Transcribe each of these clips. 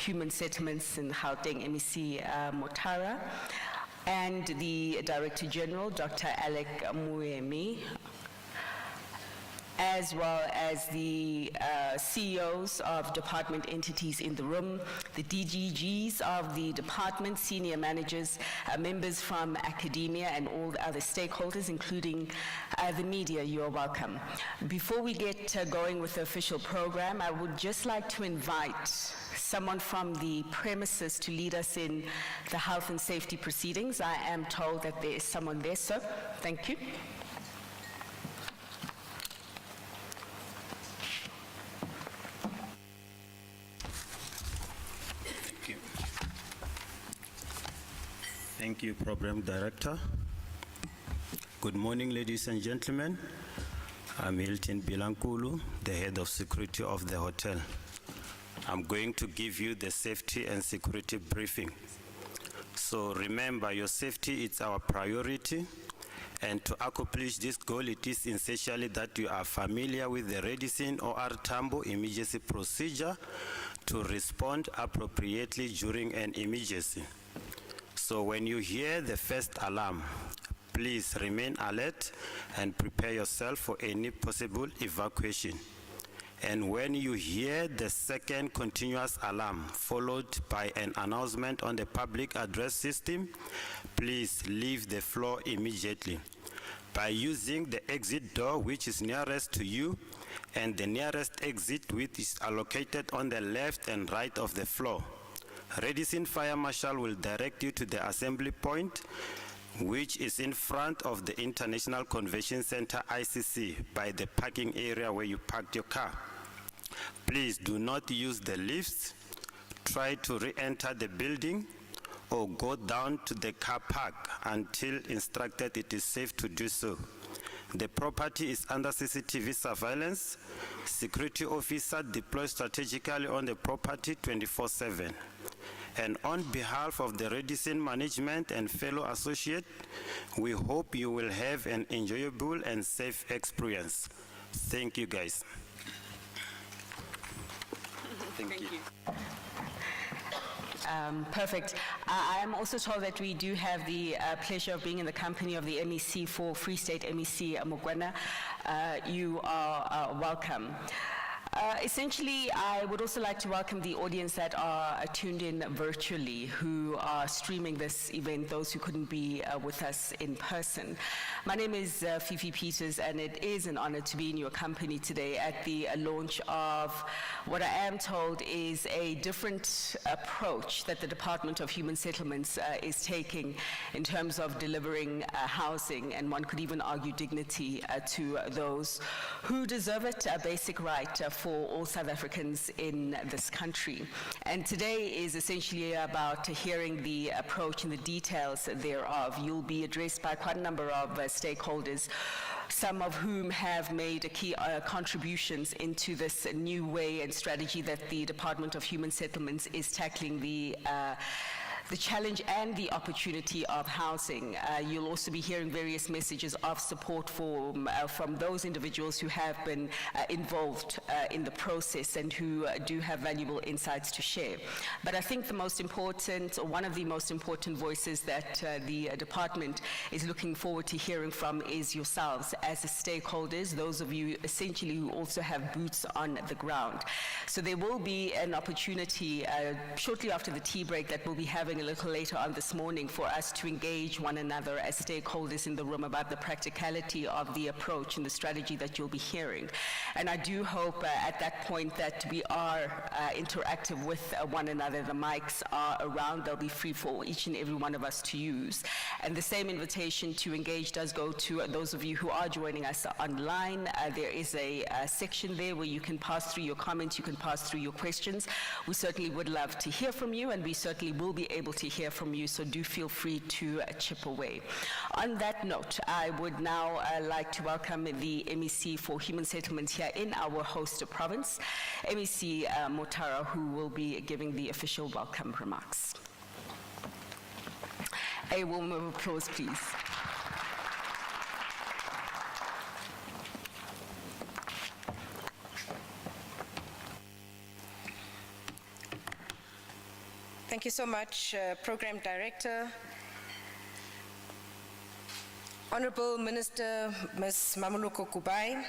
Human Settlements in Gauteng, MEC Motara, and the Director General, Dr. Alec Muemi, as well as the CEOs of department entities in the room, the DGGs of the department, senior managers, members from academia, and all the other stakeholders, including the media. You are welcome. Before we get going with the official program, I would just like to invite someone from the premises to lead us in the health and safety proceedings. I am told that there is someone there, so thank you. Thank you, Program Director. Good morning, ladies and gentlemen. I'm Hilton Bilankulu, the head of security of the hotel. I'm going to give you the safety and security briefing. So remember, your safety is our priority. And to accomplish this goal, it is essential that you are familiar with the Redison or Tambo emergency procedure to respond appropriately during an emergency. So when you hear the first alarm, please remain alert and prepare yourself for any possible evacuation. And when you hear the second continuous alarm, followed by an announcement on the public address system, please leave the floor immediately by using the exit door which is nearest to you, and the nearest exit which is allocated on the left and right of the floor. Redison Fire Marshal will direct you to the assembly point, which is in front of the International Convention Center, ICC, by the parking area where you parked your car. Please do not use the lifts, try to re-enter the building, or go down to the car park until instructed it is safe to do so. The property is under CCTV surveillance. Security officer deployed strategically on the property 24/7. And on behalf of the Redison management and fellow associates, we hope you will have an enjoyable and safe experience. Thank you, guys. Thank you. Perfect. I am also told that we do have the pleasure of being in the company of the MEC for Free State, MEC Mokoena. You are welcome. Essentially, I would also like to welcome the audience that are tuned in virtually, who are streaming this event, those who couldn't be with us in person. My name is Fifi Peters, and it is an honor to be in your company today at the launch of what I am told is a different approach that the Department of Human Settlements is taking in terms of delivering housing, and one could even argue dignity to those who deserve it, a basic right for all South Africans in this country. And today is essentially about hearing the approach and the details thereof. You'll be addressed by quite a number of stakeholders, some of whom have made key contributions into this new way and strategy that the Department of Human Settlements is tackling the challenge and the opportunity of housing. You'll also be hearing various messages of support from those individuals who have been involved in the process and who do have valuable insights to share. But I think the most important, or one of the most important voices that the department is looking forward to hearing from is yourselves as stakeholders, those of you essentially who also have boots on the ground. So there will be an opportunity shortly after the tea break that we'll be having a little later on this morning for us to engage one another as stakeholders in the room about the practicality of the approach and the strategy that you'll be hearing. And I do hope at that point that we are interactive with one another. The mics are around. They'll be free for each and every one of us to use. And the same invitation to engage does go to those of you who are joining us online. There is a section there where you can pass through your comments, you can pass through your questions. We certainly would love to hear from you, and we certainly will be able to hear from you, so do feel free to chip away. On that note, I would now like to welcome the MEC for Human Settlements here in our host province, MEC Motara, who will be giving the official welcome remarks. A warm applause, please. Thank you so much, Program Director. Honorable Minister Ms. Mmamoloko Kubayi,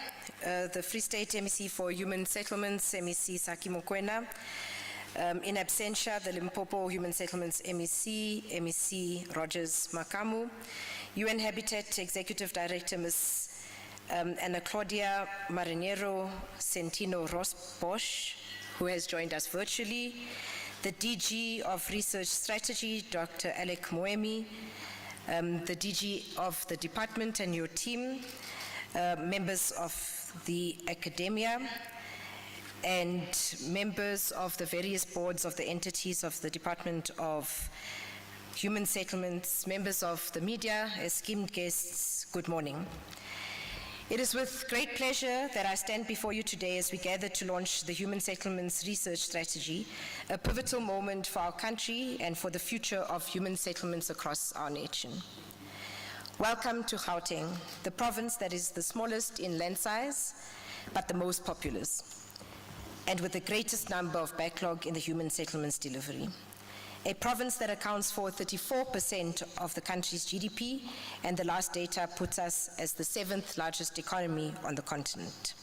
the Free State MEC for Human Settlements, MEC Saki Mokoena, in absentia, the Limpopo Human Settlements MEC, MEC Rogers Makamu, UN Habitat Executive Director Ms. Ana Claudia Marinero Centino Bosch, who has joined us virtually, the DG of Research Strategy, Dr. Alec Moemi, the DG of the department and your team, members of the academia, and members of the various boards of the entities of the Department of Human Settlements, members of the media, esteemed guests, good morning. It is with great pleasure that I stand before you today as we gather to launch the Human Settlements Research Strategy, a pivotal moment for our country and for the future of human settlements across our nation. Welcome to Gauteng, the province that is the smallest in land size, but the most populous, and with the greatest number of backlog in the human settlements delivery. A province that accounts for 34% of the country's GDP, and the last data puts us as the 7th largest economy on the continent.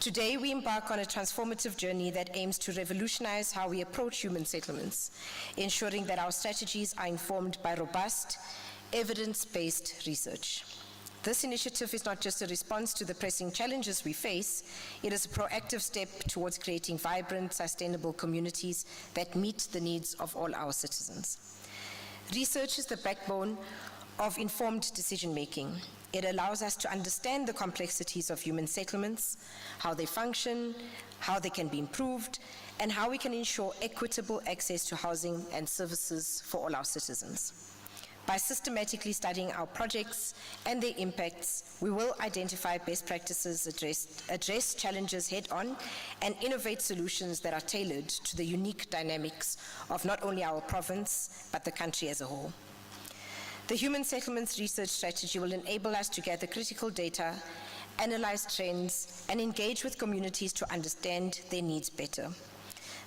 Today, we embark on a transformative journey that aims to revolutionize how we approach human settlements, ensuring that our strategies are informed by robust, evidence-based research. This initiative is not just a response to the pressing challenges we face, it is a proactive step towards creating vibrant, sustainable communities that meet the needs of all our citizens. Research is the backbone of informed decision-making. It allows us to understand the complexities of human settlements, how they function, how they can be improved, and how we can ensure equitable access to housing and services for all our citizens. By systematically studying our projects and their impacts, we will identify best practices, address challenges head-on, and innovate solutions that are tailored to the unique dynamics of not only our province, but the country as a whole. The Human Settlements Research Strategy will enable us to gather critical data, analyze trends, and engage with communities to understand their needs better.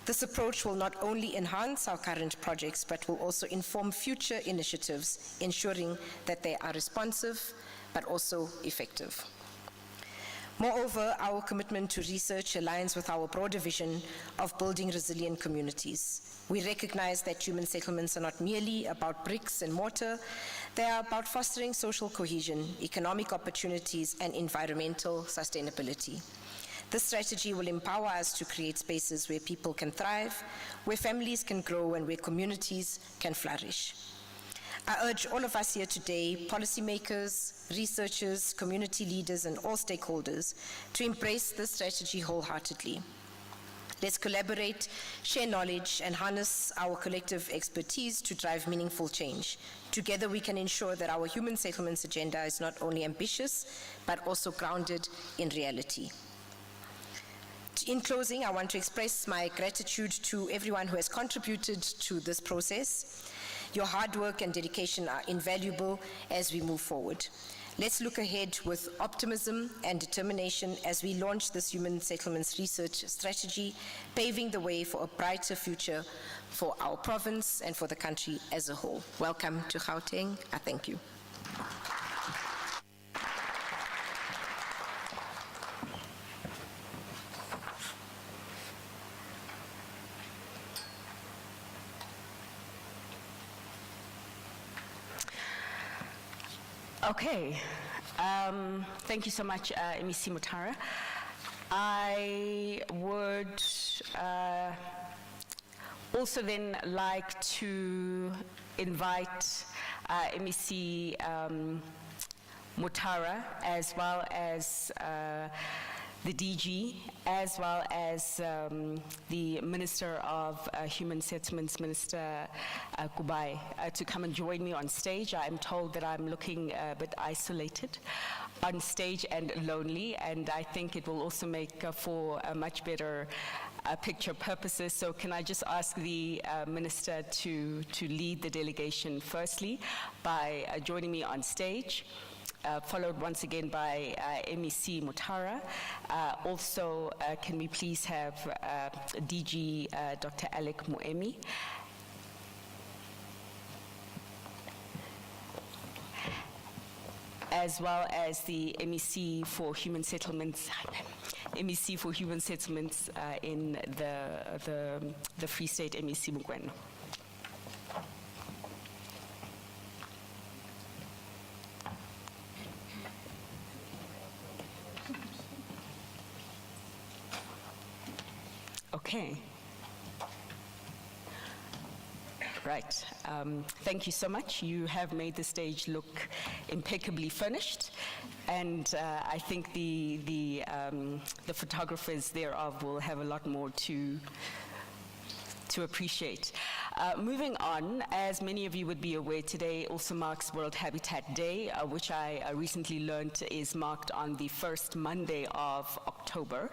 This approach will not only enhance our current projects, but will also inform future initiatives, ensuring that they are responsive, but also effective. Moreover, our commitment to research aligns with our broader vision of building resilient communities. We recognize that human settlements are not merely about bricks and mortar, they are about fostering social cohesion, economic opportunities, and environmental sustainability. This strategy will empower us to create spaces where people can thrive, where families can grow, and where communities can flourish. I urge all of us here today, policymakers, researchers, community leaders, and all stakeholders, to embrace this strategy wholeheartedly. Let's collaborate, share knowledge, and harness our collective expertise to drive meaningful change. Together, we can ensure that our human settlements agenda is not only ambitious, but also grounded in reality. In closing, I want to express my gratitude to everyone who has contributed to this process. Your hard work and dedication are invaluable as we move forward. Let's look ahead with optimism and determination as we launch this Human Settlements Research Strategy, paving the way for a brighter future for our province and for the country as a whole. Welcome to Gauteng. I thank you. Okay, thank you so much, MEC Mutara. I would also then like to invite MEC Mutara, as well as the DG, as well as the Minister of Human Settlements, Minister Kubayi, to come and join me on stage. I'm told that I'm looking a bit isolated on stage and lonely, and I think it will also make for a much better picture purposes. So can I just ask the Minister to lead the delegation firstly by joining me on stage. Followed once again by MEC Mutara. Also, can we please have DG Dr. Alec Moemi, as well as the MEC for Human Settlements, MEC for Human Settlements in the Free State MEC Mokoena. Okay. Right. Thank you so much. You have made the stage look impeccably furnished, and I think the photographers thereof will have a lot more to appreciate. Moving on, as many of you would be aware, today also marks World Habitat Day, which I recently learned is marked on the first Monday of October.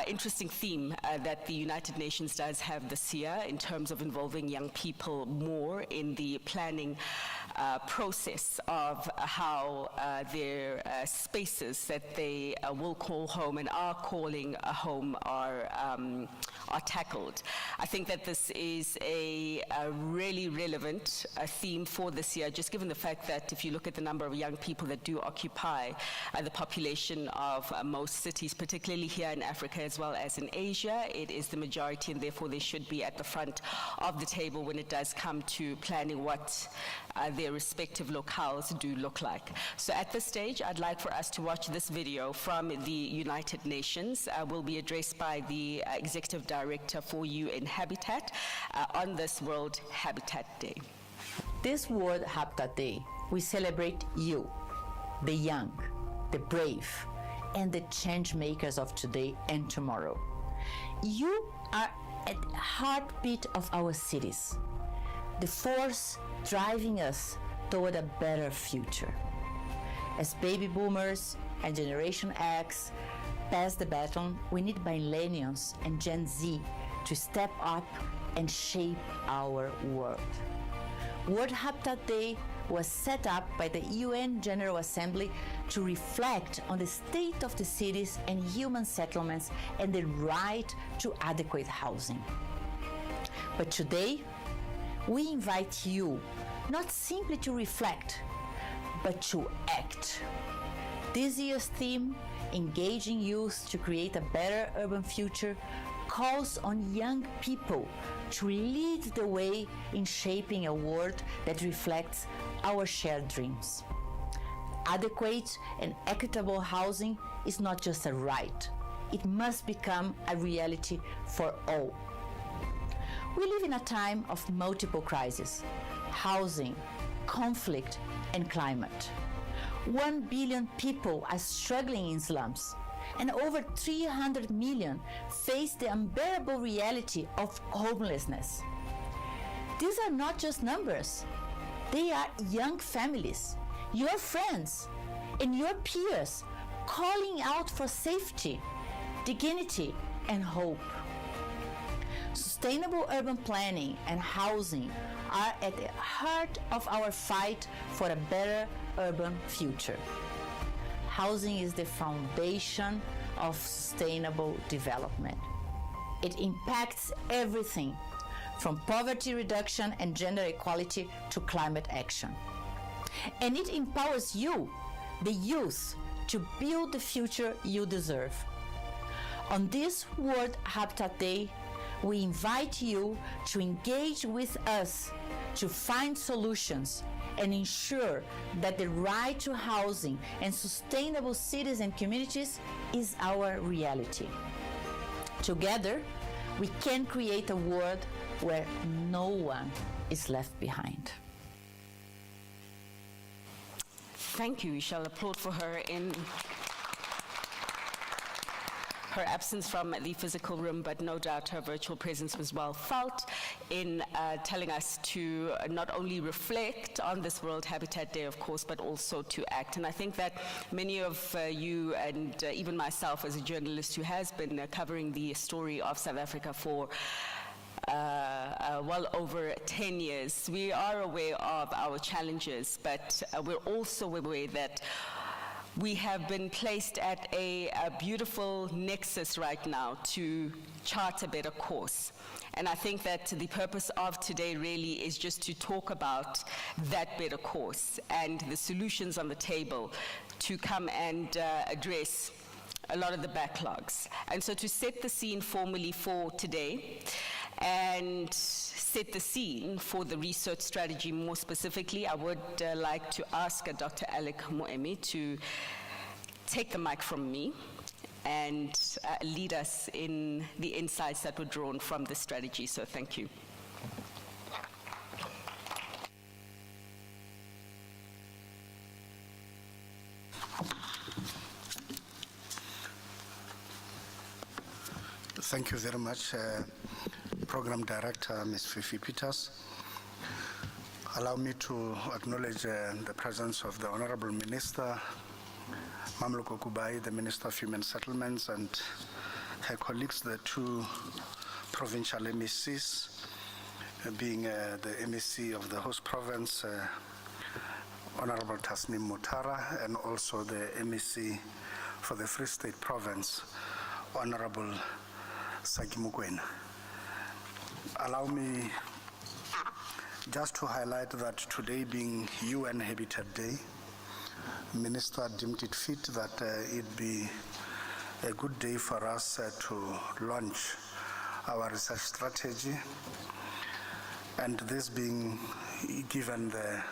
Interesting theme that the United Nations does have this year in terms of involving young people more in the planning process of how their spaces that they will call home and are calling a home are tackled. I think that this is a really relevant theme for this year, just given the fact that if you look at the number of young people that do occupy the population of most cities, particularly here in Africa as well as in Asia, it is the majority, and therefore they should be at the front of the table when it does come to planning what their respective locales do look like. So at this stage, I'd like for us to watch this video from the United Nations. Will be addressed by the Executive Director for UN Habitat on this World Habitat Day. This World Habitat Day, we celebrate you, the young, the brave, and the change makers of today and tomorrow. You are at the heartbeat of our cities, the force driving us toward a better future. As baby boomers and Generation X pass the baton, we need millennials and Gen Z to step up and shape our world. World Habitat Day was set up by the UN General Assembly to reflect on the state of the cities and human settlements and the right to adequate housing. But today, we invite you not simply to reflect, but to act. This year's theme, Engaging Youth to Create a Better Urban Future, calls on young people to lead the way in shaping a world that reflects our shared dreams. Adequate and equitable housing is not just a right, it must become a reality for all. We live in a time of multiple crises: housing, conflict, and climate. 1 billion people are struggling in slums, and over 300 million face the unbearable reality of homelessness. These are not just numbers. They are young families, your friends, and your peers calling out for safety, dignity, and hope. Sustainable urban planning and housing are at the heart of our fight for a better urban future. Housing is the foundation of sustainable development. It impacts everything from poverty reduction and gender equality to climate action. And it empowers you, the youth, to build the future you deserve. On this World Habitat Day, we invite you to engage with us to find solutions and ensure that the right to housing and sustainable cities and communities is our reality. Together, we can create a world where no one is left behind. Thank you. We shall applaud for her in her absence from the physical room, but no doubt her virtual presence was well felt in telling us to not only reflect on this World Habitat Day, of course, but also to act. And I think that many of you, and even myself as a journalist who has been covering the story of South Africa for well over 10 years, we are aware of our challenges, but we're also aware that We have been placed at a beautiful nexus right now to chart a better course. And I think that the purpose of today really is just to talk about that better course and the solutions on the table to come and address a lot of the backlogs. And so to set the scene formally for today and set the scene for the research strategy more specifically, I would like to ask Dr. Alec Moemi to take the mic from me and lead us in the insights that were drawn from this strategy. So thank you. Thank you very much, Program Director, Ms. Fifi Peters. Allow me to acknowledge the presence of the Honorable Minister, Mmamoloko Kubayi, the Minister of Human Settlements, and her colleagues, the two provincial MECs, being the MEC of the host province, Honorable Tasneem Mutara, and also the MEC for the Free State Province, Honorable Saki Mokoena. Allow me just to highlight that today being UN Habitat Day, Minister deemed it fit that it be a good day for us to launch our research strategy, and this being given the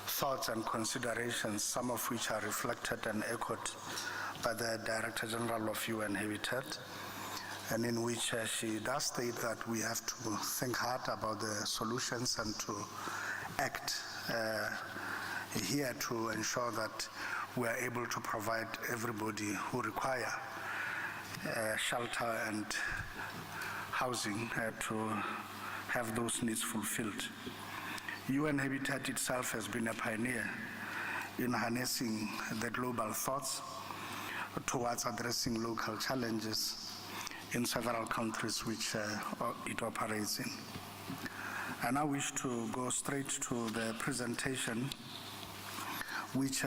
thoughts and considerations, some of which are reflected and echoed by the Director General of UN Habitat, and in which she does state that we have to think hard about the solutions and to act here to ensure that we are able to provide everybody who require shelter and housing to have those needs fulfilled. UN Habitat itself has been a pioneer in harnessing the global thoughts towards addressing local challenges in several countries which it operates in. And I wish to go straight to the presentation, which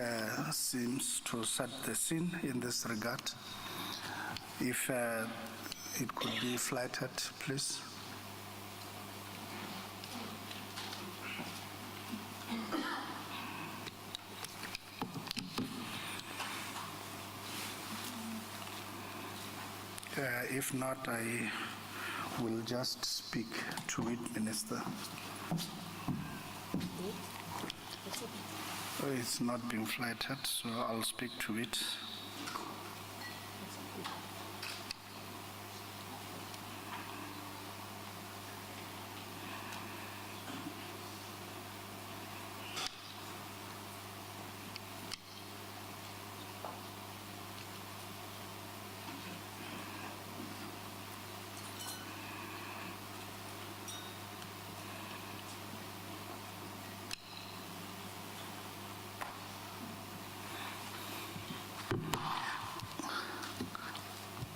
seems to set the scene in this regard. If it could be flattered, please. If not, I will just speak to it, Minister. It's not being flattered, so I'll speak to it.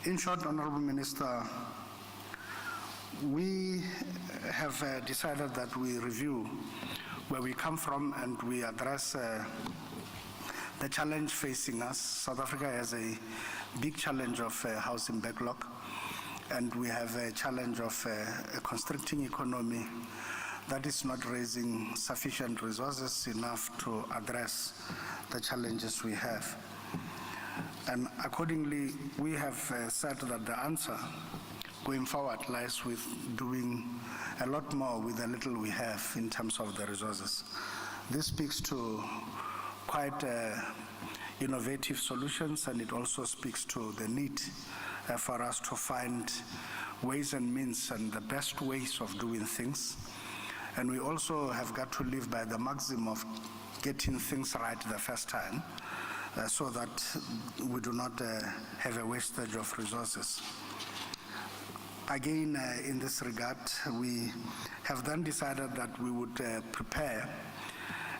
In short, Honorable Minister, we have decided that we review where we come from and we address the challenge facing us. South Africa has a big challenge of housing backlog, and we have a challenge of a constricting economy that is not raising sufficient resources enough to address the challenges we have. And accordingly, we have said that the answer going forward lies with doing a lot more with the little we have in terms of the resources. This speaks to quite innovative solutions, and it also speaks to the need for us to find ways and means and the best ways of doing things. And we also have got to live by the maxim of getting things right the first time, so that we do not have a wastage of resources. Again, in this regard, we have then decided that we would prepare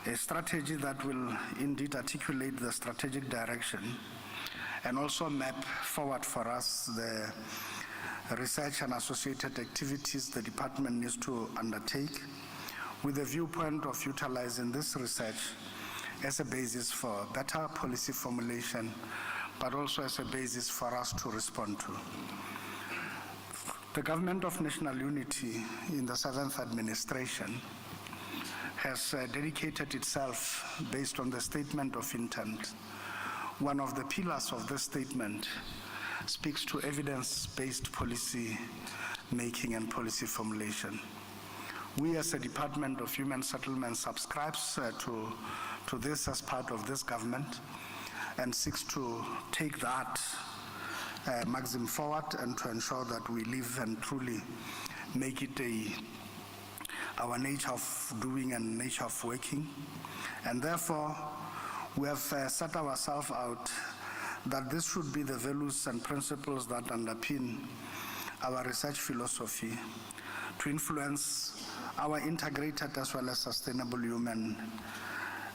a strategy that will indeed articulate the strategic direction and also map forward for us the research and associated activities the department needs to undertake with the viewpoint of utilizing this research as a basis for better policy formulation, but also as a basis for us to respond to. The Government of National Unity in the 7th administration has dedicated itself based on the statement of intent. One of the pillars of this statement speaks to evidence-based policy making and policy formulation. We as a Department of Human Settlements subscribes to this as part of this government and seeks to take that maxim forward and to ensure that we live and truly make it our nature of doing and nature of working. And therefore, we have set ourselves out that this should be the values and principles that underpin our research philosophy to influence our integrated as well as sustainable human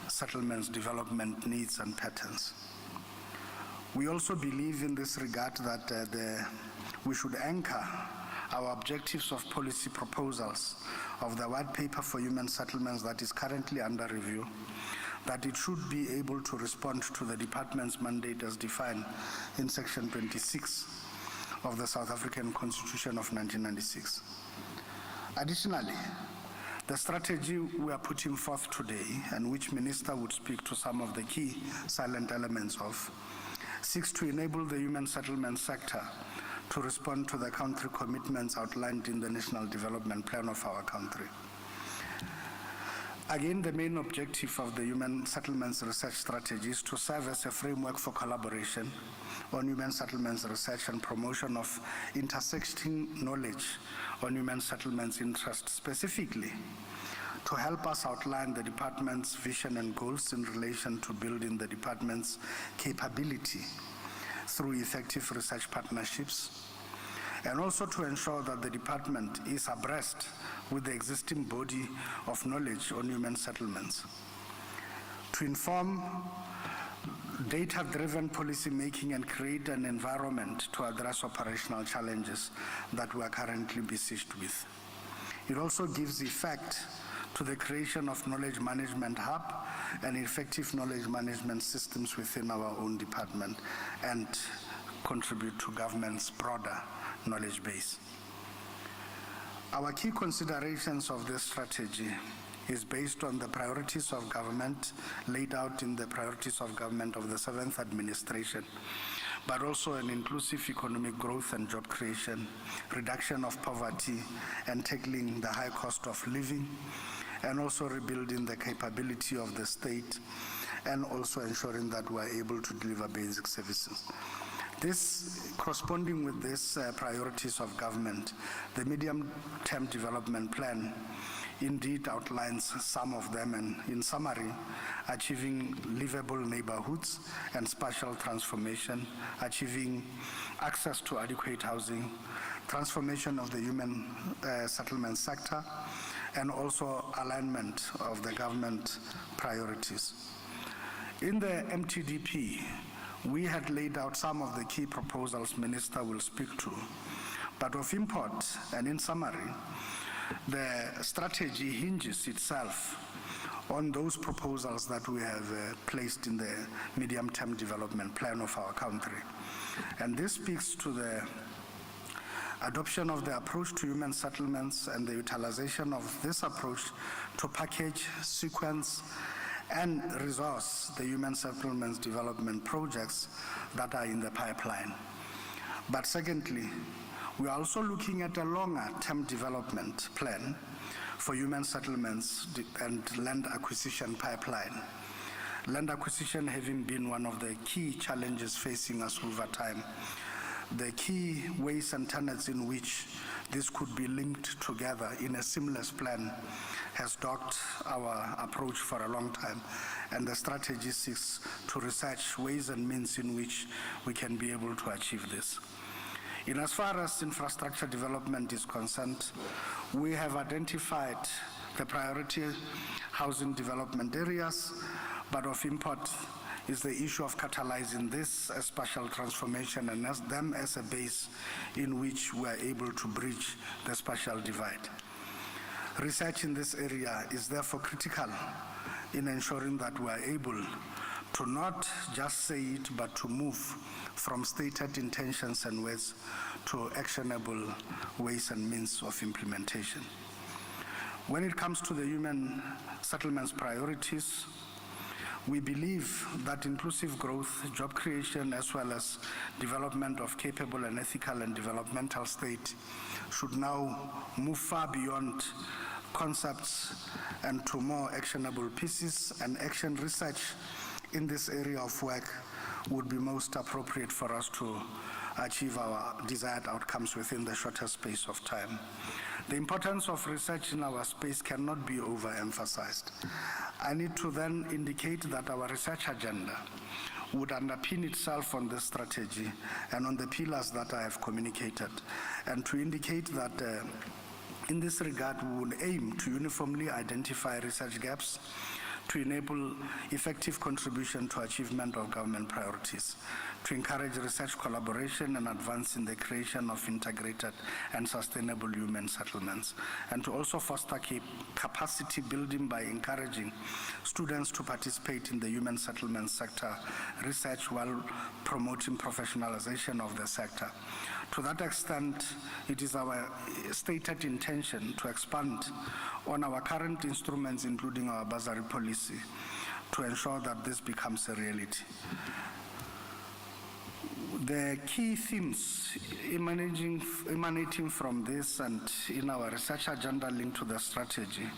settlements development needs and patterns. We also believe in this regard that we should anchor our objectives of policy proposals of the white paper for human settlements that is currently under review, that it should be able to respond to the department's mandate as defined in Section 26 of the South African Constitution of 1996. Additionally, the strategy we are putting forth today, and which Minister would speak to some of the key silent elements of, seeks to enable the human settlement sector to respond to the country commitments outlined in the National Development Plan of our country. Again, the main objective of the Human Settlements Research Strategy is to serve as a framework for collaboration on human settlements research and promotion of intersecting knowledge on human settlements interests, specifically to help us outline the department's vision and goals in relation to building the department's capability through effective research partnerships, and also to ensure that the department is abreast with the existing body of knowledge on human settlements, to inform data-driven policy making and create an environment to address operational challenges that we are currently besieged with. It also gives effect to the creation of knowledge management hub and effective knowledge management systems within our own department and contribute to government's broader knowledge base. Our key considerations of this strategy is based on the priorities of government laid out in the priorities of government of the 7th administration, but also an inclusive economic growth and job creation, reduction of poverty and tackling the high cost of living, and also rebuilding the capability of the state, and also ensuring that we are able to deliver basic services. This, corresponding with these priorities of government, the medium-term development plan indeed outlines some of them, and in summary, achieving livable neighborhoods and spatial transformation, achieving access to adequate housing, transformation of the human settlement sector, and also alignment of the government priorities. In the MTDP, we had laid out some of the key proposals Minister will speak to, but of import and in summary, the strategy hinges itself on those proposals that we have placed in the medium-term development plan of our country. And this speaks to the adoption of the approach to human settlements and the utilization of this approach to package, sequence, and resource the human settlements development projects that are in the pipeline. But secondly, we are also looking at a longer-term development plan for human settlements and land acquisition pipeline. Land acquisition having been one of the key challenges facing us over time. The key ways and tenets in which this could be linked together in a seamless plan has dogged our approach for a long time, and the strategy seeks to research ways and means in which we can be able to achieve this. In as far as infrastructure development is concerned, we have identified the priority housing development areas, but of import is the issue of catalyzing this spatial transformation and them as a base in which we are able to bridge the spatial divide. Research in this area is therefore critical in ensuring that we are able to not just say it, but to move from stated intentions and words to actionable ways and means of implementation. When it comes to the human settlements priorities, we believe that inclusive growth, job creation, as well as development of capable and ethical and developmental state should now move far beyond concepts and to more actionable pieces, and action research in this area of work would be most appropriate for us to achieve our desired outcomes within the shortest space of time. The importance of research in our space cannot be overemphasized. I need to then indicate that our research agenda would underpin itself on this strategy and on the pillars that I have communicated, and to indicate that in this regard, we would aim to uniformly identify research gaps to enable effective contribution to achievement of government priorities, to encourage research collaboration and advance in the creation of integrated and sustainable human settlements, and to also foster capacity building by encouraging students to participate in the human settlement sector research while promoting professionalization of the sector. To that extent, it is our stated intention to expand on our current instruments, including our bursary policy, to ensure that this becomes a reality. The key themes emanating from this and in our research agenda linked to the strategy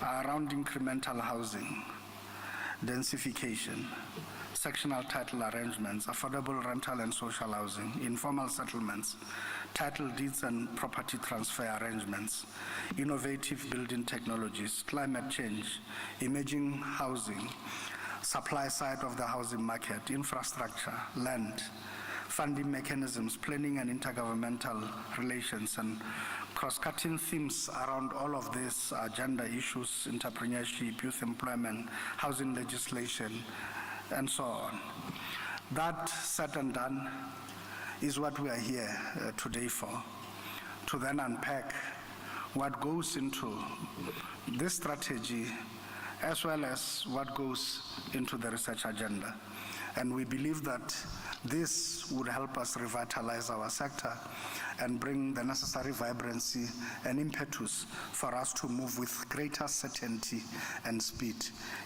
are around incremental housing, densification, sectional title arrangements, affordable rental and social housing, informal settlements, title deeds and property transfer arrangements, innovative building technologies, climate change, emerging housing, supply side of the housing market, infrastructure, land, funding mechanisms, planning and intergovernmental relations, and cross-cutting themes around all of these gender issues, entrepreneurship, youth employment, housing legislation, and so on. That said and done is what we are here today for, to then unpack what goes into this strategy as well as what goes into the research agenda. And we believe that this would help us revitalize our sector and bring the necessary vibrancy and impetus for us to move with greater certainty and speed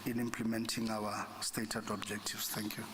in implementing our stated objectives. Thank you.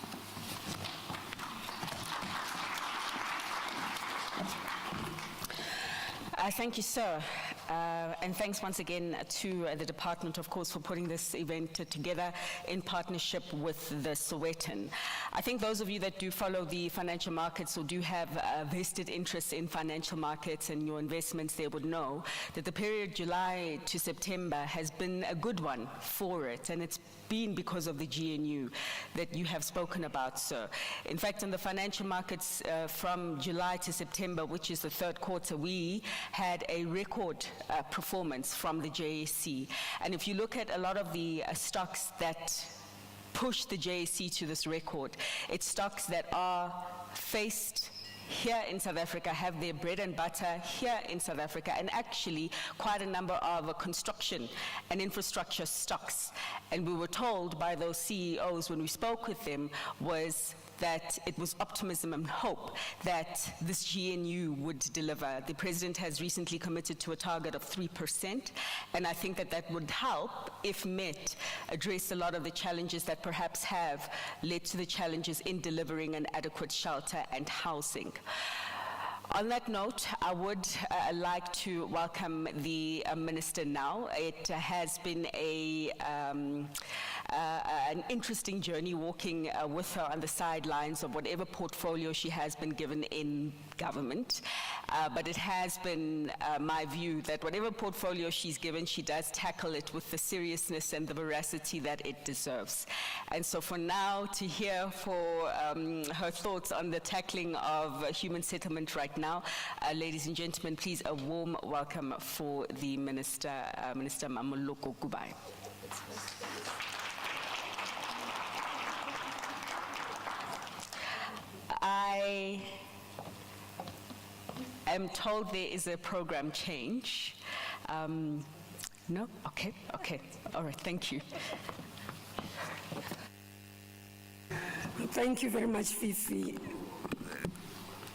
Thank you, sir. And thanks once again to the department, of course, for putting this event together in partnership with the Sowetan. I think those of you that do follow the financial markets or do have vested interests in financial markets and your investments there would know that the period July to September has been a good one for it, and it's been because of the GNU that you have spoken about, sir. In fact, in the financial markets from July to September, which is the third quarter, we had a record performance from the JSE. And if you look at a lot of the stocks that push the JSE to this record, it's stocks that are faced here in South Africa, have their bread and butter here in South Africa, and actually quite a number of construction and infrastructure stocks. And we were told by those CEOs when we spoke with them was that it was optimism and hope that this GNU would deliver. The president has recently committed to a target of 3%, and I think that that would help, if met, address a lot of the challenges that perhaps have led to the challenges in delivering an adequate shelter and housing. On that note, I would like to welcome the minister now. It has been an interesting journey walking with her on the sidelines of whatever portfolio she has been given in government. But it has been my view that whatever portfolio she's given, she does tackle it with the seriousness and the veracity that it deserves. And so for now, to hear for her thoughts on the tackling of human settlement right now, ladies and gentlemen, please a warm welcome for the Minister, Minister Mmamoloko Kubayi. I am told there is a program change. No? Okay, okay. All right, thank you. Thank you very much, Fifi.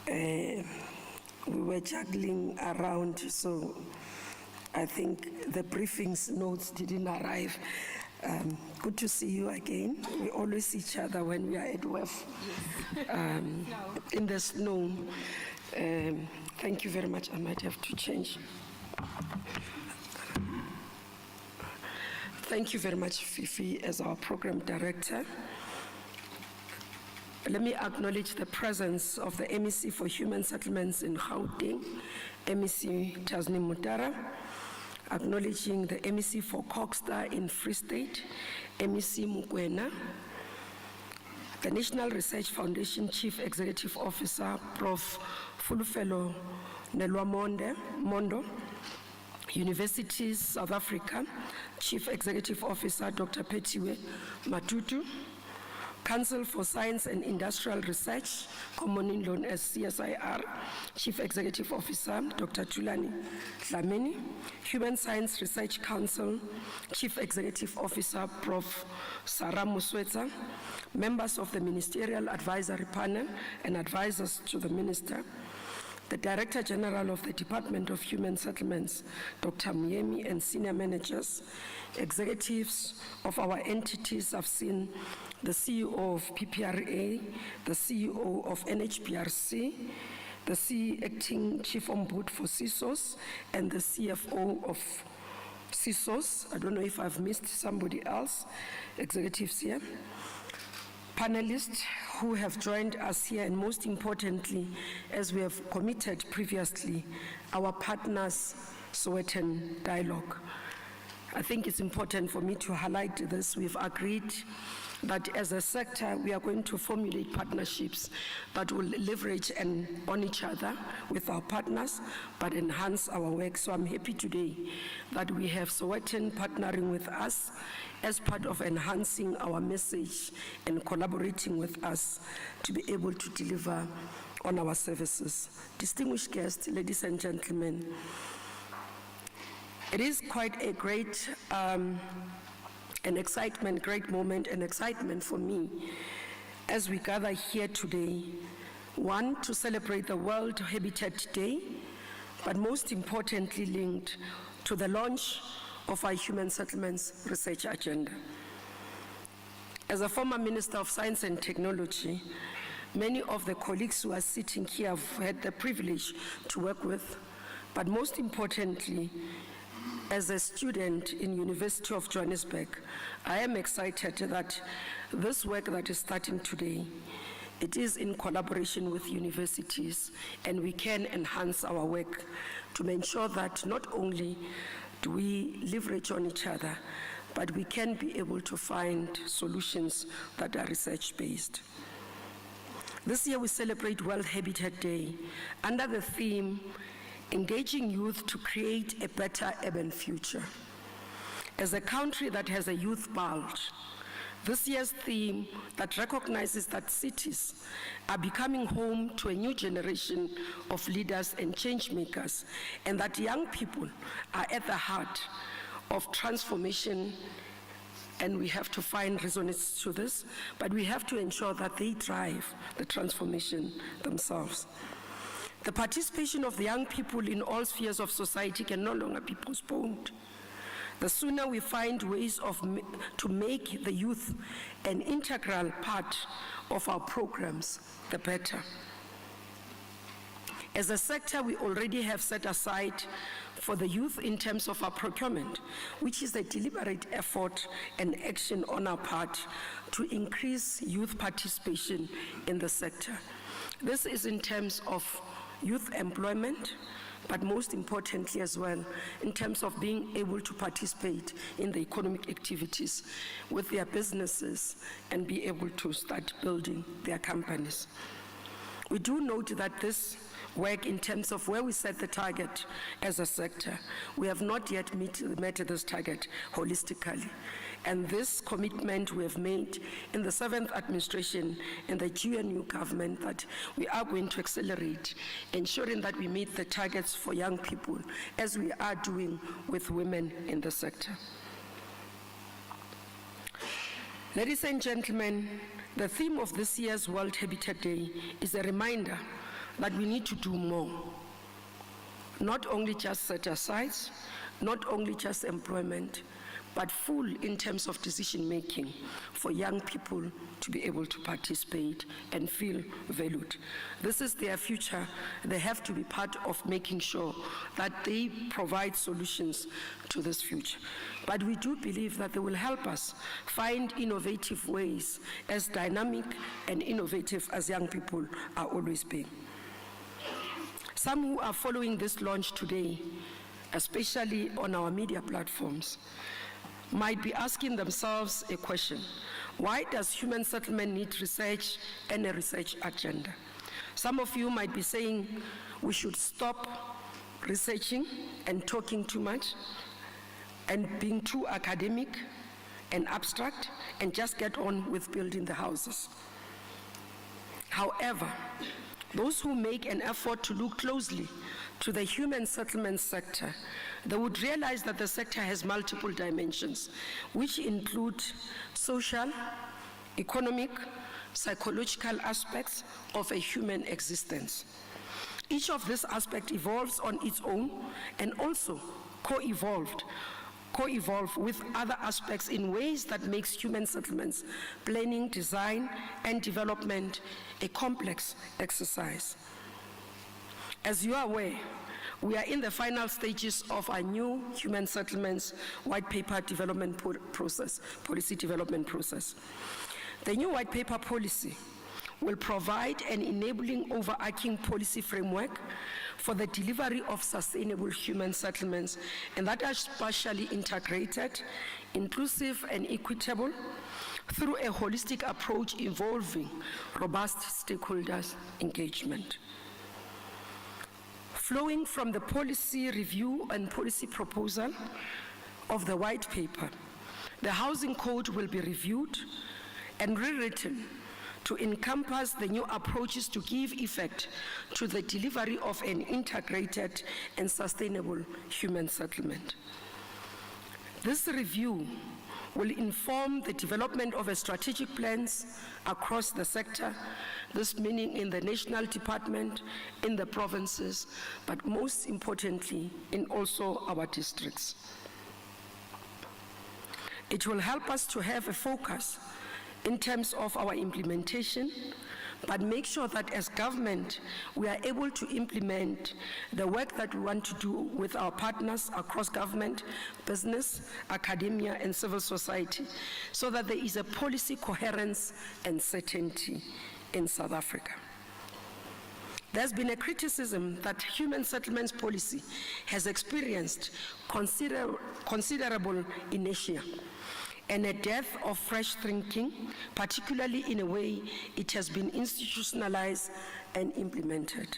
We were juggling around, so I think the briefings notes didn't arrive. Good to see you again. We always see each other when we are at WEF in the snow. Thank you very much. I might have to change. Thank you very much, Fifi, as our program director. Let me acknowledge the presence of the MEC for Human Settlements in Gauteng, MEC Thulani Hlophe, acknowledging the MEC for Coxstar in Free State, MEC Mokoena, the National Research Foundation Chief Executive Officer, Prof. Fulufelo Nelwa Mondo, Universities South Africa, Chief Executive Officer, Dr. Petiwe Matutu, Council for Science and Industrial Research, commonly known as CSIR, Chief Executive Officer, Dr. Thulani Hlophe, Human Science Research Council, Chief Executive Officer, Prof. Sarah Musweta, members of the Ministerial Advisory Panel and advisors to the Minister, the Director General of the Department of Human Settlements, Dr. Myemi, and senior managers, executives of our entities. I've seen the CEO of PPRA, the CEO of NHPRC, the acting chief ombudsman for CISOs, and the CFO of CISOs. I don't know if I've missed somebody else, executives here. Panelists who have joined us here, and most importantly, as we have committed previously, our partners, Sowetan Dialogue. I think it's important for me to highlight this. We've agreed that as a sector, we are going to formulate partnerships that will leverage and on each other with our partners, but enhance our work. So I'm happy today that we have Sowetan partnering with us as part of enhancing our message and collaborating with us to be able to deliver on our services. Distinguished guests, ladies and gentlemen, it is quite a great great moment and excitement for me as we gather here today. One, to celebrate the World Habitat Day, but most importantly linked to the launch of our Human Settlements Research Agenda. As a former Minister of Science and Technology, many of the colleagues who are sitting here have had the privilege to work with, but most importantly, as a student in University of Johannesburg, I am excited that this work that is starting today, it is in collaboration with universities, and we can enhance our work to ensure that not only do we leverage on each other, but we can be able to find solutions that are research-based. This year we celebrate World Habitat Day under the theme, engaging youth to create a better urban future. As a country that has a youth bulge, this year's theme that recognizes that cities are becoming home to a new generation of leaders and change makers, and that young people are at the heart of transformation, and we have to find resonance to this, but we have to ensure that they drive the transformation themselves. The participation of the young people in all spheres of society can no longer be postponed. The sooner we find ways to make the youth an integral part of our programs, the better. As a sector, we already have set aside for the youth in terms of our procurement, which is a deliberate effort and action on our part to increase youth participation in the sector. This is in terms of youth employment, but most importantly as well, in terms of being able to participate in the economic activities with their businesses and be able to start building their companies. We do note that this work in terms of where we set the target as a sector, we have not yet met this target holistically. And this commitment we have made in the 7th administration in the GNU government, that we are going to accelerate, ensuring that we meet the targets for young people as we are doing with women in the sector. Ladies and gentlemen, the theme of this year's World Habitat Day is a reminder that we need to do more. Not only just set aside, not only just employment, but full in terms of decision-making for young people to be able to participate and feel valued. This is their future. They have to be part of making sure that they provide solutions to this future. But we do believe that they will help us find innovative ways, as dynamic and innovative as young people are always being. Some who are following this launch today, especially on our media platforms, might be asking themselves a question: why does human settlement need research and a research agenda? Some of you might be saying we should stop researching and talking too much and being too academic and abstract and just get on with building the houses. However, those who make an effort to look closely to the human settlement sector, they would realize that the sector has multiple dimensions, which include social, economic, psychological aspects of a human existence. Each of these aspects evolves on its own and also co-evolve with other aspects in ways that makes human settlements planning, design, and development a complex exercise. As you are aware, we are in the final stages of our new Human Settlements White Paper development policy development process. The new White Paper policy will provide an enabling overarching policy framework for the delivery of sustainable human settlements, and that are spatially integrated, inclusive, and equitable through a holistic approach involving robust stakeholders' engagement. Flowing from the policy review and policy proposal of the white paper, the housing code will be reviewed and rewritten to encompass the new approaches to give effect to the delivery of an integrated and sustainable human settlement. This review will inform the development of a strategic plans across the sector, this meaning in the national department, in the provinces, but most importantly, in also our districts. It will help us to have a focus in terms of our implementation, but make sure that as government, we are able to implement the work that we want to do with our partners across government, business, academia, and civil society, so that there is a policy coherence and certainty in South Africa. There's been a criticism that human settlements policy has experienced considerable inertia and a dearth of fresh thinking, particularly in a way it has been institutionalized and implemented.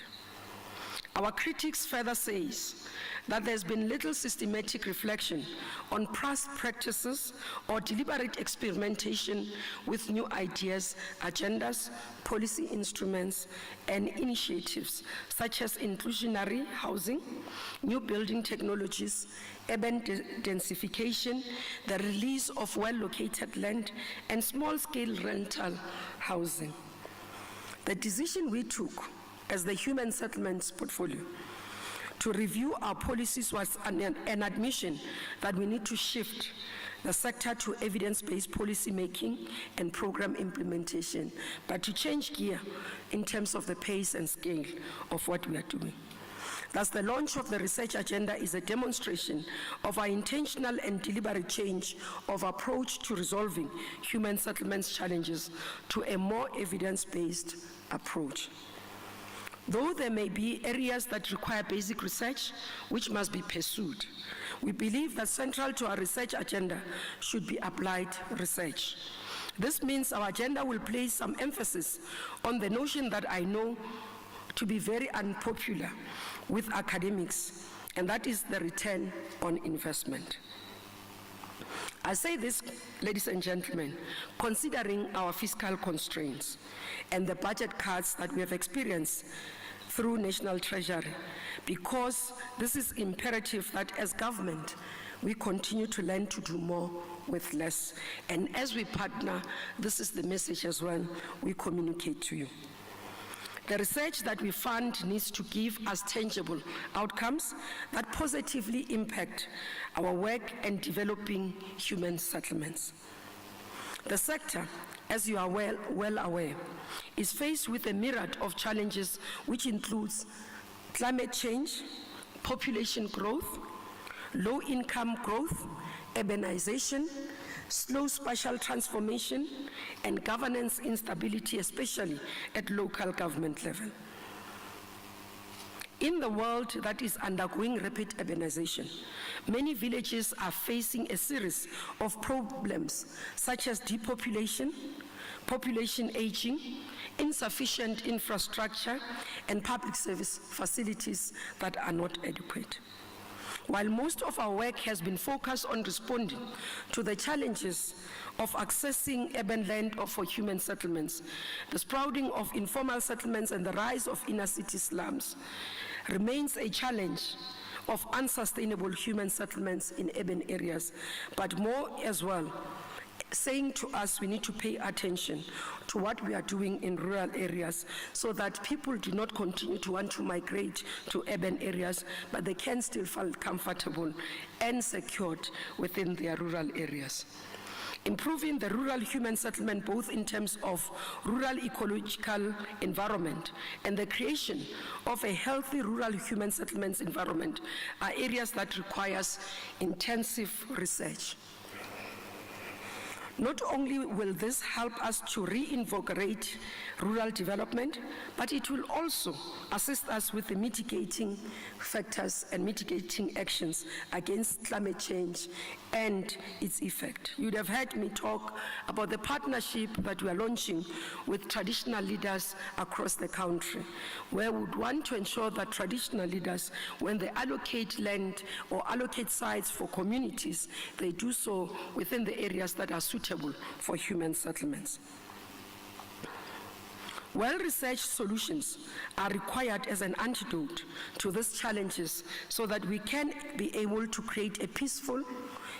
Our critics further says that there's been little systematic reflection on past practices or deliberate experimentation with new ideas, agendas, policy instruments, and initiatives such as inclusionary housing, new building technologies, urban densification, the release of well-located land, and small-scale rental housing. The decision we took as the Human Settlements portfolio to review our policies was an admission that we need to shift the sector to evidence-based policy making and program implementation, but to change gear in terms of the pace and scale of what we are doing. Thus, the launch of the research agenda is a demonstration of our intentional and deliberate change of approach to resolving human settlements challenges to a more evidence-based approach. Though there may be areas that require basic research, which must be pursued, we believe that central to our research agenda should be applied research. This means our agenda will place some emphasis on the notion that I know to be very unpopular with academics, and that is the return on investment. I say this, ladies and gentlemen, considering our fiscal constraints and the budget cuts that we have experienced through National Treasury, because this is imperative that as government, we continue to learn to do more with less. And as we partner, this is the message as well we communicate to you. The research that we fund needs to give us tangible outcomes that positively impact our work in developing human settlements. The sector, as you are well aware, is faced with a myriad of challenges, which includes climate change, population growth, low income growth, urbanization, slow spatial transformation, and governance instability, especially at local government level. In the world that is undergoing rapid urbanization, many villages are facing a series of problems such as depopulation, population aging, insufficient infrastructure, and public service facilities that are not adequate. While most of our work has been focused on responding to the challenges of accessing urban land for human settlements, the sprouting of informal settlements and the rise of inner city slums remains a challenge of unsustainable human settlements in urban areas, but more as well, saying to us we need to pay attention to what we are doing in rural areas so that people do not continue to want to migrate to urban areas, but they can still feel comfortable and secured within their rural areas. Improving the rural human settlement, both in terms of rural ecological environment and the creation of a healthy rural human settlements environment, are areas that requires intensive research. Not only will this help us to reinvigorate rural development, but it will also assist us with the mitigating factors and mitigating actions against climate change and its effect. You'd have heard me talk about the partnership that we are launching with traditional leaders across the country, where we would want to ensure that traditional leaders, when they allocate land or allocate sites for communities, they do so within the areas that are suitable for human settlements. Well-researched solutions are required as an antidote to these challenges so that we can be able to create a peaceful,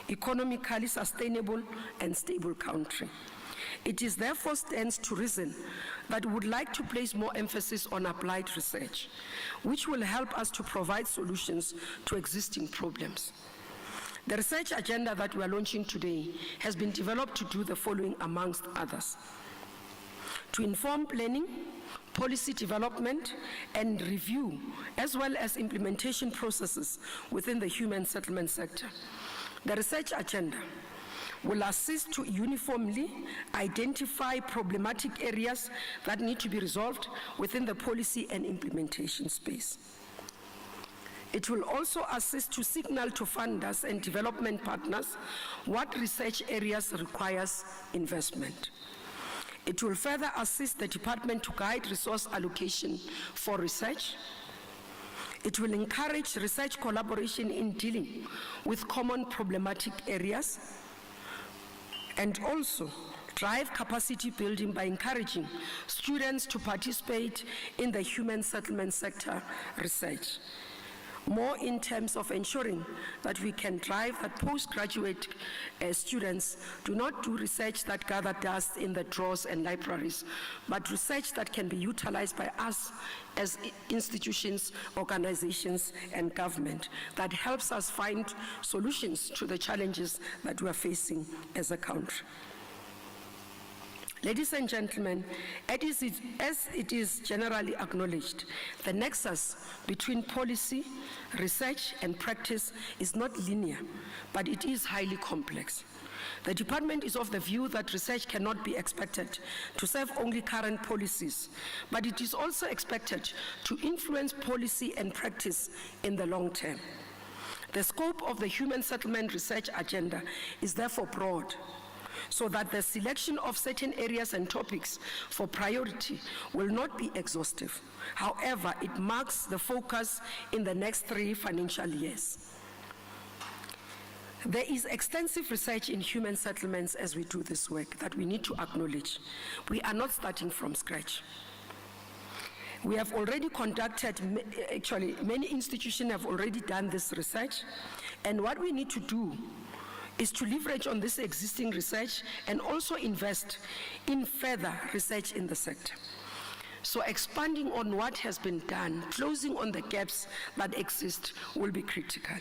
economically sustainable, and stable country. It is therefore stands to reason that we would like to place more emphasis on applied research, which will help us to provide solutions to existing problems. The research agenda that we are launching today has been developed to do the following, amongst others: to inform planning, policy development, and review, as well as implementation processes within the human settlement sector. The research agenda will assist to uniformly identify problematic areas that need to be resolved within the policy and implementation space. It will also assist to signal to funders and development partners what research areas requires investment. It will further assist the department to guide resource allocation for research. It will encourage research collaboration in dealing with common problematic areas, and also drive capacity building by encouraging students to participate in the human settlement sector research. More in terms of ensuring that we can drive that postgraduate students do not do research that gather dust in the drawers and libraries, but research that can be utilized by us as institutions, organizations, and government, that helps us find solutions to the challenges that we are facing as a country. Ladies and gentlemen, as it is generally acknowledged, the nexus between policy, research, and practice is not linear, but it is highly complex. The department is of the view that research cannot be expected to serve only current policies, but it is also expected to influence policy and practice in the long term. The scope of the human settlement research agenda is therefore broad, so that the selection of certain areas and topics for priority will not be exhaustive. However, it marks the focus in the next 3 financial years. There is extensive research in human settlements as we do this work that we need to acknowledge. We are not starting from scratch. We have already conducted, actually, many institutions have already done this research, and what we need to do is to leverage on this existing research and also invest in further research in the sector. So expanding on what has been done, closing on the gaps that exist will be critical.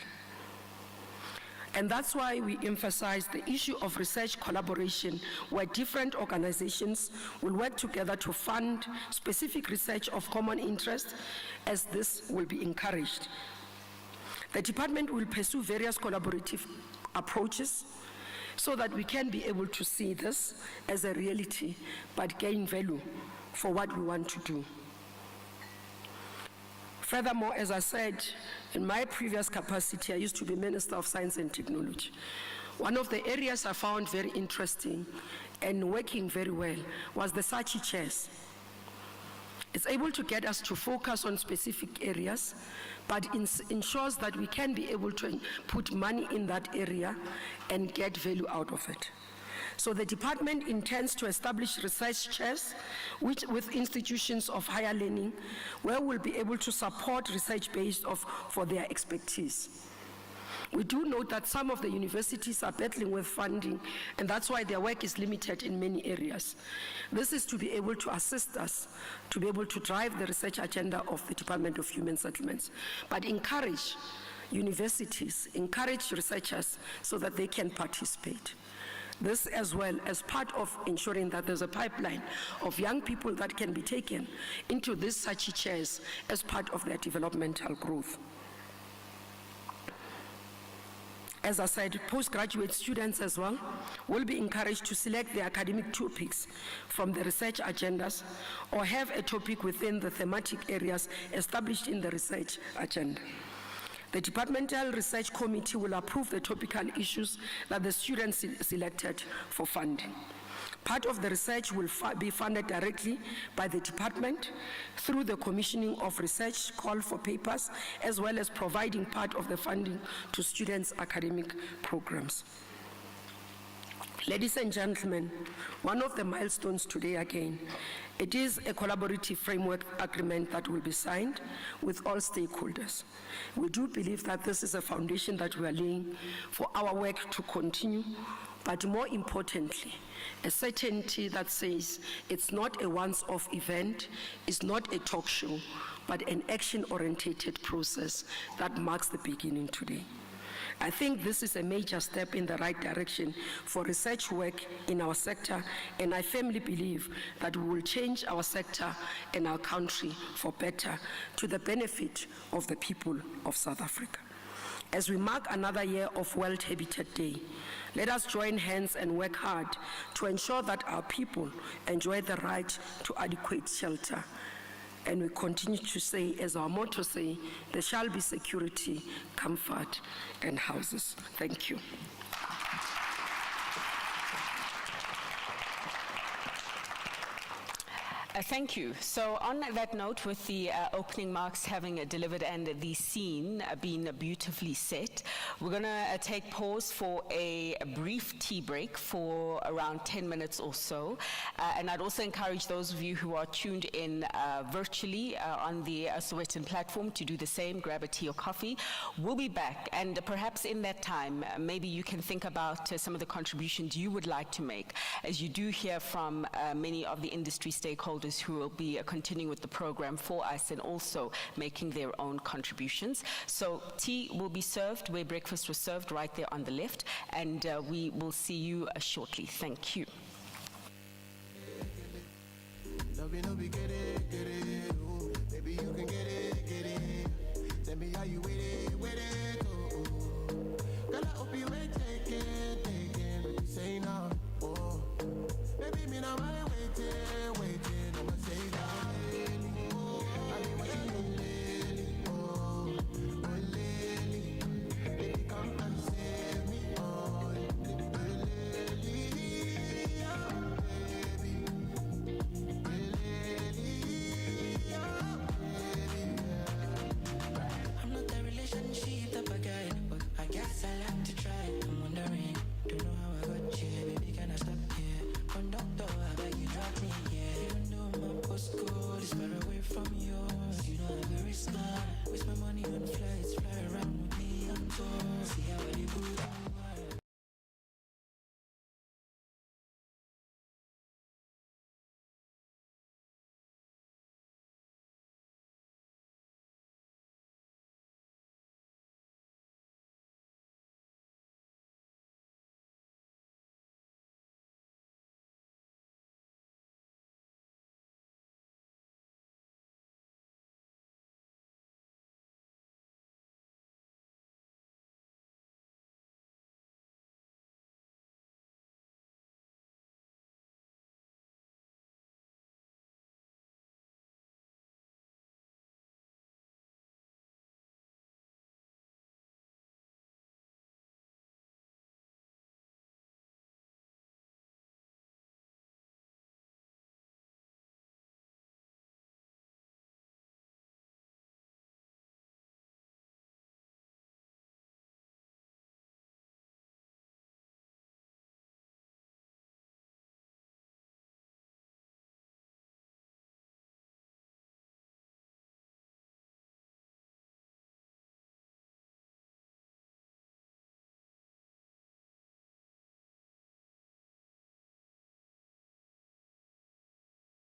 And that's why we emphasize the issue of research collaboration, where different organizations will work together to fund specific research of common interest, as this will be encouraged. The department will pursue various collaborative approaches so that we can be able to see this as a reality, but gain value for what we want to do. Furthermore, as I said, in my previous capacity, I used to be Minister of Science and Technology. One of the areas I found very interesting and working very well was the Sachi chairs. It's able to get us to focus on specific areas, but ensures that we can be able to put money in that area and get value out of it. So the department intends to establish research chairs with institutions of higher learning, where we'll be able to support research based for their expertise. We do note that some of the universities are battling with funding, and that's why their work is limited in many areas. This is to be able to assist us to be able to drive the research agenda of the Department of Human Settlements, but encourage universities, encourage researchers so that they can participate. This as well as part of ensuring that there's a pipeline of young people that can be taken into these Sachi chairs as part of their developmental growth. As I said, postgraduate students as well will be encouraged to select their academic topics from the research agendas or have a topic within the thematic areas established in the research agenda. The Departmental Research Committee will approve the topical issues that the students selected for funding. Part of the research will be funded directly by the department through the commissioning of research call for papers, as well as providing part of the funding to students' academic programs. Ladies and gentlemen, one of the milestones today again, it is a collaborative framework agreement that will be signed with all stakeholders. We do believe that this is a foundation that we are laying for our work to continue, but more importantly, a certainty that says it's not a once-off event, it's not a talk show, but an action-oriented process that marks the beginning today. I think this is a major step in the right direction for research work in our sector, and I firmly believe that we will change our sector and our country for better, to the benefit of the people of South Africa. As we mark another year of World Habitat Day, let us join hands and work hard to ensure that our people enjoy the right to adequate shelter. And we continue to say, as our motto say, there shall be security, comfort, and houses. Thank you. Thank you. So on that note, with the opening marks having delivered and the scene being beautifully set, we're going to take pause for a brief tea break for around 10 minutes or so. And I'd also encourage those of you who are tuned in virtually on the Sowetan platform to do the same, grab a tea or coffee. We'll be back, and perhaps in that time, maybe you can think about some of the contributions you would like to make, as you do hear from many of the industry stakeholders who will be continuing with the program for us and also making their own contributions. So tea will be served where breakfast was served, right there on the left, and we will see you shortly. Thank you.